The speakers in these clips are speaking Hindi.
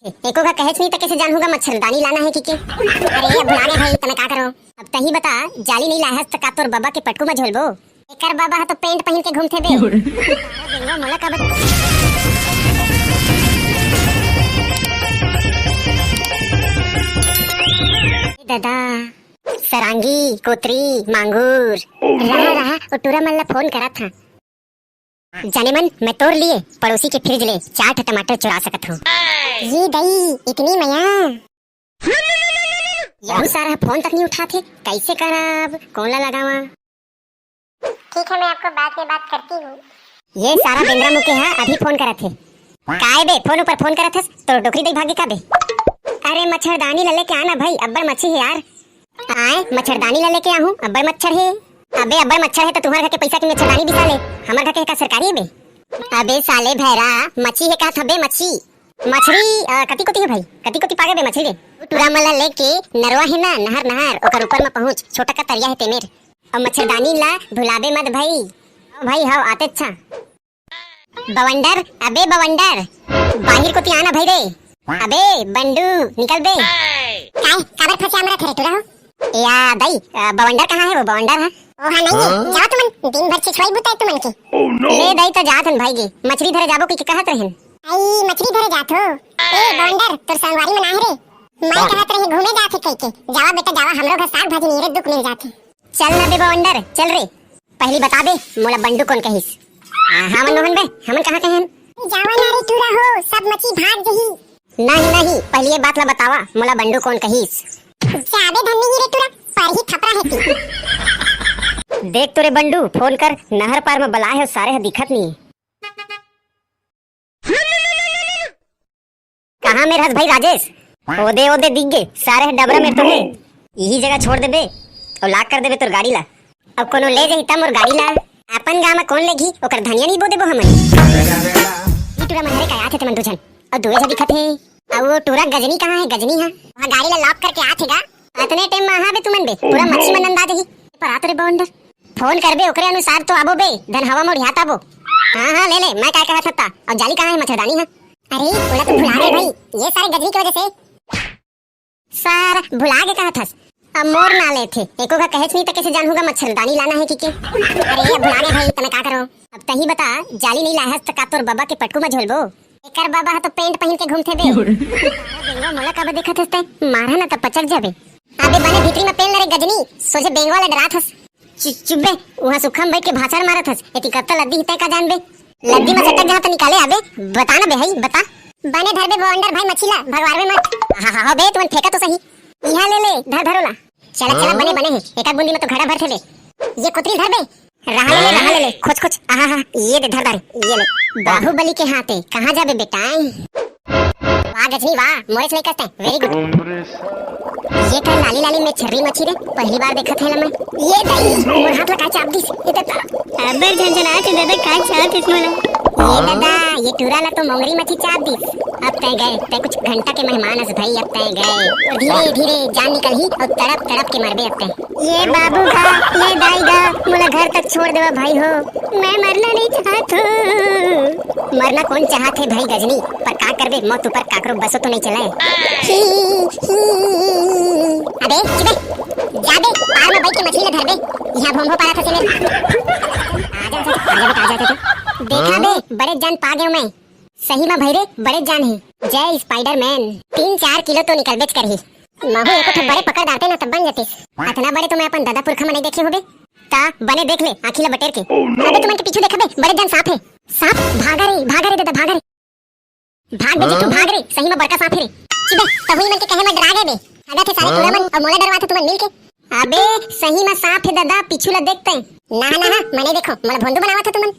एको का कहे नहीं तो कैसे जान होगा मच्छरदानी लाना है कि के। अरे अब भुला गए भाई तने का करो। अब तही बता जाली नहीं लाहस त का तोर बाबा के पटकू में झोलबो। एकर बाबा है तो पेंट पहन के घूमथे बे। बेंगो मोला का दादा सरांगी कोतरी मांगूर रहा उटूरा मल्ला फोन करा था। जाने मन मैं तोड़ लिए पड़ोसी के फ्रिज ले 4 टमाटर चुरा सकत हूँ। ये दई इतनी मया यही सारा फोन तक नहीं उठाते कैसे करब कौन ला लगावा। ठीक है मैं आपको बाद में बात करती हूँ। ये सारा बेंद्रा मुके है अभी फोन करा थे। काय बे फोन ऊपर फोन करा था तो डोकरी दे भागे का बे। अरे मच्छरदानी ले लेके आना भाई अब्बर मच्छी है यार। आए मच्छरदानी ले लेके आहूं अब्बर मच्छर है। अबे अब्बर मच्छर है तो तुम्हारे घर के पैसा की मच्छरदानी बिसा ले हमारे घर के का सरकारी है बे। अबे साले भैरा मच्छी है का थबे मच्छी मछली कति कोती है भाई कति कोती पागे बे मछली रे। टूरा मला लेके नरवा है ना नहर नहर ओकर ऊपर में पहुंच छोटा का तरिया है तेमेर और मच्छरदानी ला भुलाबे मत भाई। ओ भाई हां आते अच्छा बवंडर अबे बवंडर बाहर कोती आना भाई रे। अबे बंडू निकल बे। काय काबर फंसे हमरा थे टूरा हो या दई बवंडर कहां है वो बवंडर है। ओ हां नहीं है जाओ तुमन दिन भर छिछवाई बुताई तुमन के। ले दई तो जात हन भाई गे मछली धरे जाबो की कहत रहन। आई मछली धरे जात हो ए बवंडर तोर संगवारी में ना है रे। मैं कहत रही घूमे जात है कह के जावा बेटा जावा हमरो घर साग भाजी नीरे दुख मिल जात है। चल ना बे बवंडर चल रे पहली बता दे मोला बंडू कौन कहिस। हां मनोहन बे हमन कहां के हन। जावा ना रे टूरा हो सब मछली भाग जही। नहीं नहीं पहले ये बात ला बतावा मोला बंडू कौन कहिस। जाबे धन्नी रे टूरा पर ही थपरा है ती। देख तोरे बंडू फोन कर नहर पार में बला है सारे है दिखत नहीं। कहां मेरे हस भाई राजेश ओदे ओदे दिख गए सारे है डबरा में तो है यही जगह छोड़ देबे और लाक कर देबे तोर गाड़ी ला। अब कोनो ले जाई त मोर गाड़ी ला अपन गांव में कौन लेगी ओकर धनिया नहीं बो देबो हमन। ई टूरा मनहरे का आथे तमन दुजन और दुए से दिखत है और वो टूरा गजनी कहां है गजनी है वहां गाड़ी ला लॉक करके आथेगा अतने टाइम में आहा बे तुमन बे पूरा मच्छी मन अंदाज ही पर आत रे बवंडर फोन करबे ओकरे अनुसार तो आबो बे धन हवा मोड़ हाथ आबो। हां ले ले मैं काय कहत था और जाली कहां है मच्छरदानी है। अरे बोला तुम भुला गए भाई ये सारे गजनी की वजह से सारा भुला के कहत हस। अब मोर ना ले थे एको का कहे नहीं तो कैसे जान होगा मच्छरदानी लाना है कि के। अरे अब भुला गए भाई तने का करो। अब तही बता जाली नहीं लाहस त का तोर बाबा के पटकू में झोलबो। एकर बाबा है तो पेंट पहन के घूमथे बे। बेंगो मोला का देखत हस मारा ना त पचक जाबे। अबे बने भीतरी में पेन रे गजनी सोचे बेंगो वाला डरात हस। चुब्बे वहां सुखम भाई के भाषण मारत हस एती कत्ता लद्दी हिते का जानबे लद्दी में सटक जहां त निकाले आबे बता ना बे भाई बता। बने धरबे बवंडर भाई मछीला भगवार में मत। हां बे तुम फेंका तो सही यहां ले ले धर धरोला चला चला बने बने है एक बूंदी में तो घड़ा भर थे बे। ये कुतरी धर बे रहा ले ले खोच खोच आहा ये दे धर ये ले बाहुबली के हाथे कहां जाबे बेटा। वाह गजनी वाह मोरे से करते वेरी गुड। ये क्या लाली लाली में छर्री मछली रे पहली बार देखत है मैं। ये दई मोर हाथ लगा चाप दिस ये तो अबे झंझना के दादा का चाप इस मोला। ये दादा ये टूरा ला तो मोंगरी मछली चाप दिस। अब तय गए तय कुछ घंटा के मेहमान हस भाई अब तय गए और धीरे धीरे जान निकल ही और तड़प तड़प के मरबे अब तय। ये बाबू का ये दाई गा मोला घर तक छोड़ देवा भाई हो मैं मरना नहीं चाहत हूं। मरना कौन चाहत है भाई गजनी पर का करबे मौत ऊपर काकरो बसो तो नहीं चलाए। अबे चिबे जाबे पार में बैठ के मछली ले धरबे यहां भोंभो पारा था चले आजा देखा बे बड़े जान पा गए मैं सही में भाई रे बड़े जान है। जय स्पाइडरमैन 3-4 किलो तो निकल बेच कर ही महू एको तो बड़े पकड़ डालते ना तब बन जाते। इतना बड़े तो मैं अपन दादा पुरखा में नहीं देखे होबे ता बने देख ले आखिला बटेर के। अबे तुमन के पीछे देखा बे बड़े जान सांप है सांप भागा रे दादा भाग बे जी तू भाग रे सही में बड़का सांप है रे। चिबे तहुई मन के कहे में डरा गए बे आगा थे सारे टूरा मन और मोला डरवा था तुमन मिल के। अबे सही में सांप है दादा पीछू ला देखते ना मैंने देखो मोला भोंदू बनावा था तुमन।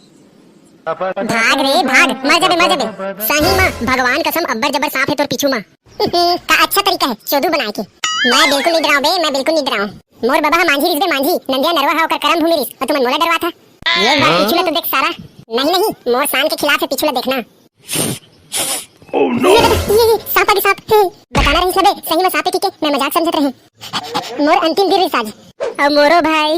भाग रे भाग मर जाबे सही में भगवान कसम अब्बर जबर सांप है तोर पीछू में। का अच्छा तरीका है चोदू बनाए के मैं बिल्कुल नहीं डराऊं बे मैं बिल्कुल नहीं डराऊं। मोर बाबा मांझी रिस बे मांझी नंदिया नरवा हा ओकर करम भूमि रिस और तुमन मोला डरवा था। एक बार पीछू ला तो देख सारा नहीं मोर शान के खिलाफ है पीछू ला देखना। ओह नो ये सांप बताना रही सबे सही में सांप है ठीक है मैं मजाक समझत रही। मोर अंतिम दिन रिस आज और मोरो भाई